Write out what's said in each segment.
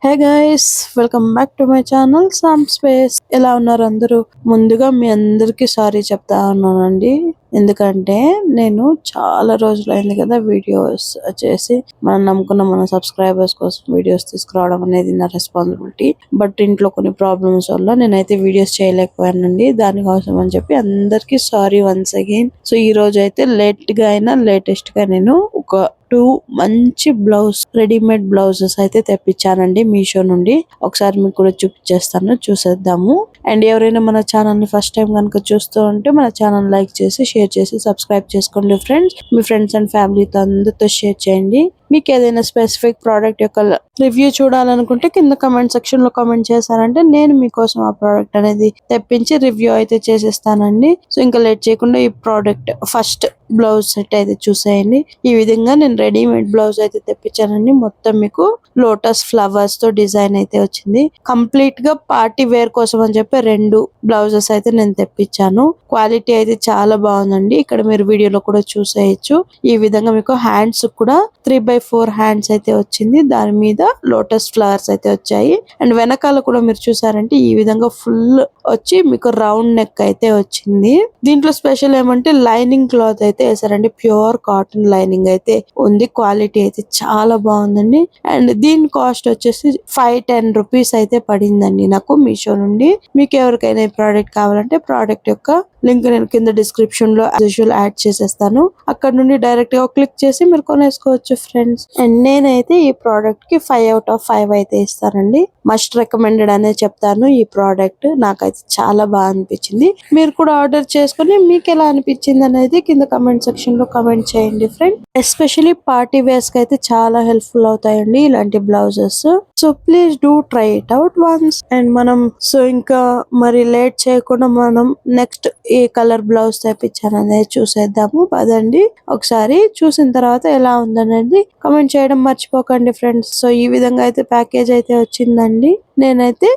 Hey guys, welcome back to my channel some space. ఎలా ఉన్నారు అందరూ? ముందుగా మీ అందరికి సారీ చెప్తా ఉన్నానండి. ఎందుకంటే నేను చాలా రోజులైంది కదా వీడియోస్ చేసి, మనం నమ్ముకున్న మన సబ్స్క్రైబర్స్ కోసం వీడియోస్ తీసుకురావడం అనేది నా రెస్పాన్సిబిలిటీ. బట్ ఇంట్లో కొన్ని ప్రాబ్లమ్స్ వల్ల నేనైతే వీడియోస్ చేయలేకపోయానండి. దానికోసం అని చెప్పి అందరికి సారీ వన్స్ అగైన్. సో ఈ రోజు అయితే లేటెస్ట్ గా నేను ఒక 2 మంచి రెడీమేడ్ బ్లౌజెస్ అయితే తెప్పించానండి మీషో నుండి. ఒకసారి మీకు కూడా చూపించేస్తాను, చూసేద్దాము. అండ్ ఎవరైనా మన ఛానల్ ని ఫస్ట్ టైం కనుక చూస్తూ ఉంటే మన ఛానల్ లైక్ చేసి, షేర్ చేసి, సబ్స్క్రైబ్ చేసుకోండి ఫ్రెండ్స్. మీ ఫ్రెండ్స్ అండ్ ఫ్యామిలీతో అందరితో షేర్ చేయండి. మీకు ఏదైనా స్పెసిఫిక్ ప్రోడక్ట్ యొక్క రివ్యూ చూడాలనుకుంటే కింద కమెంట్ సెక్షన్ లో కామెంట్ చేశారంటే నేను మీకోసం ఆ ప్రోడక్ట్ అనేది తెప్పించి రివ్యూ అయితే చేసేస్తానండి. సో ఇంకా లేట్ చేయకుండా ఈ ప్రోడక్ట్ ఫస్ట్ బ్లౌజ్ సెట్ అయితే చూసేయండి. ఈ విధంగా నేను రెడీమేడ్ బ్లౌజ్ అయితే తెప్పించానండి. మొత్తం మీకు లోటస్ ఫ్లవర్స్ తో డిజైన్ అయితే వచ్చింది. కంప్లీట్ గా పార్టీ వేర్ కోసం అని చెప్పి 2 బ్లౌజెస్ అయితే నేను తెప్పించాను. క్వాలిటీ అయితే చాలా బాగుందండి. ఇక్కడ మీరు వీడియోలో కూడా చూసేయచ్చు. ఈ విధంగా మీకు హ్యాండ్స్ కూడా 3/4 హ్యాండ్స్ అయితే వచ్చింది. దాని మీద లోటస్ ఫ్లవర్స్ అయితే వచ్చాయి. అండ్ వెనకాల కూడా మీరు చూసారంటే ఈ విధంగా ఫుల్ వచ్చి మీకు రౌండ్ నెక్ అయితే వచ్చింది. దీంట్లో స్పెషల్ ఏమంటే లైనింగ్ క్లాత్ అయితే వేసారండి. ప్యూర్ కాటన్ లైనింగ్ అయితే ఉంది. క్వాలిటీ అయితే చాలా బాగుందండి. అండ్ దీని కాస్ట్ వచ్చేసి 510 రూపీస్ అయితే పడిందండి నాకు మీషో నుండి. మీకు ఎవరికైనా ఈ ప్రోడక్ట్ కావాలంటే ప్రోడక్ట్ యొక్క లింక్ నేను కింద డిస్క్రిప్షన్ లో యాడ్ చేసేస్తాను. అక్కడ నుండి డైరెక్ట్ గా క్లిక్ చేసి మీరు కొనేసుకోవచ్చు ఫ్రెండ్స్. అండ్ నేనైతే ఈ ప్రోడక్ట్ కి 5/5 అయితే ఇస్తానండి. మస్ట్ రికమెండెడ్ అనే చెప్తాను. ఈ ప్రోడక్ట్ నాకైతే చాలా బాగా అనిపించింది. మీరు కూడా ఆర్డర్ చేసుకుని మీకు ఎలా అనిపించింది అనేది కింద కమెంట్ సెక్షన్ లో కమెంట్ చేయండి ఫ్రెండ్. ఎస్పెషల్లీ పార్టీ వేర్స్ కి అయితే చాలా హెల్ప్ఫుల్ అవుతాయండి ఇలాంటి blouses. So please do try it out once. And మనం ఇంకా మరి లేట్ చేయకుండా మనం నెక్స్ట్ ఏ కలర్ బ్లౌజ్ తెప్పించాను అనేది చూసేద్దాము పదండి. ఒకసారి చూసిన తర్వాత ఎలా ఉందనేది కామెంట్ చేయడం మర్చిపోకండి ఫ్రెండ్స్. సో ఈ విధంగా అయితే ప్యాకేజ్ అయితే వచ్చిందండి. నేనైతే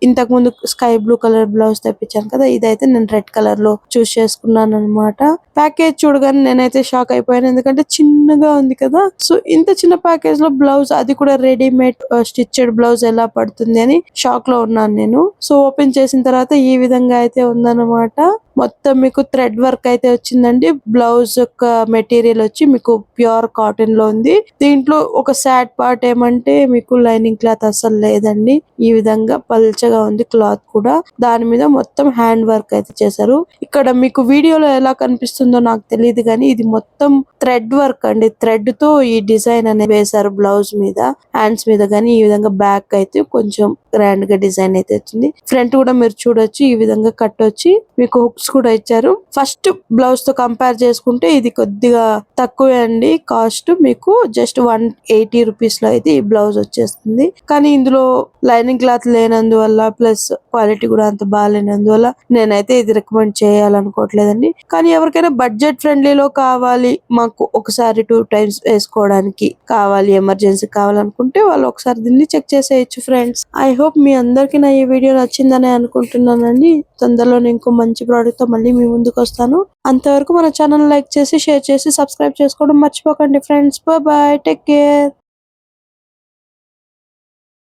ఇంతకు ముందు స్కై బ్లూ కలర్ బ్లౌజ్ తెప్పించాను కదా, ఇదైతే నేను రెడ్ కలర్ లో చూస్ చేసుకున్నాను అనమాట. ప్యాకేజ్ చూడగానే నేనైతే షాక్ అయిపోయాను. ఎందుకంటే చిన్నగా ఉంది కదా. సో ఇంత చిన్న ప్యాకేజ్ లో బ్లౌజ్, అది కూడా రెడీమేడ్ స్టిచ్డ్ బ్లౌజ్ ఎలా పడుతుంది అని షాక్ లో ఉన్నాను నేను. సో ఓపెన్ చేసిన తర్వాత ఈ విధంగా అయితే ఉందన్నమాట. మొత్తం మీకు థ్రెడ్ వర్క్ అయితే వచ్చిందండి. బ్లౌజ్ యొక్క మెటీరియల్ వచ్చి మీకు ప్యూర్ కాటన్ లో ఉంది. దీంట్లో ఒక సాడ్ పార్ట్ ఏమంటే మీకు లైనింగ్ క్లాత్ అసలు లేదండి. ఈ విధంగా పల్చగా ఉంది క్లాత్ కూడా. దాని మీద మొత్తం హ్యాండ్ వర్క్ అయితే చేశారు. ఇక్కడ మీకు వీడియోలో ఎలా కనిపిస్తుందో నాకు తెలియదు కానీ ఇది మొత్తం థ్రెడ్ వర్క్ అండి. థ్రెడ్ తో ఈ డిజైన్ అనేది వేశారు బ్లౌజ్ మీద, హ్యాండ్స్ మీద కానీ. ఈ విధంగా బ్యాక్ అయితే కొంచెం గ్రాండ్ గా డిజైన్ అయితే వచ్చింది. ఫ్రంట్ కూడా మీరు చూడొచ్చు ఈ విధంగా కట్ వచ్చి మీకు హుక్స్ కూడా ఇచ్చారు. ఫస్ట్ బ్లౌజ్ తో కంపేర్ చేసుకుంటే ఇది కొద్దిగా తక్కువే అండి కాస్ట్. మీకు జస్ట్ 180 రూపీస్ లో అయితే ఈ బ్లౌజ్ వచ్చేస్తుంది. కానీ ఇందులో లైనింగ్ క్లాత్ లేనందువల్ల ప్లస్ క్వాలిటీ కూడా అంత బాగాలేనందువల్ల నేనైతే ఇది రికమెండ్ చేయాలనుకోవట్లేదండి. కానీ ఎవరికైనా బడ్జెట్ ఫ్రెండ్లీలో కావాలి, మాకు ఒకసారి 2 టైమ్స్ వేసుకోవడానికి కావాలి, ఎమర్జెన్సీ కావాలనుకుంటే వాళ్ళు ఒకసారి దీన్ని చెక్ చేసేయచ్చు ఫ్రెండ్స్. ఐ హోప్ మీ అందరికి నా ఈ వీడియో నచ్చిందని అనుకుంటున్నానండి. తొందరలోనే ఇంకో మంచి ప్రోడక్ట్ తో మళ్ళీ మీ ముందుకు వస్తాను. అంతవరకు మన ఛానల్ లైక్ చేసి, షేర్ చేసి, సబ్స్క్రైబ్ చేసుకోవడం మర్చిపోకండి ఫ్రెండ్స్. Bye, take care.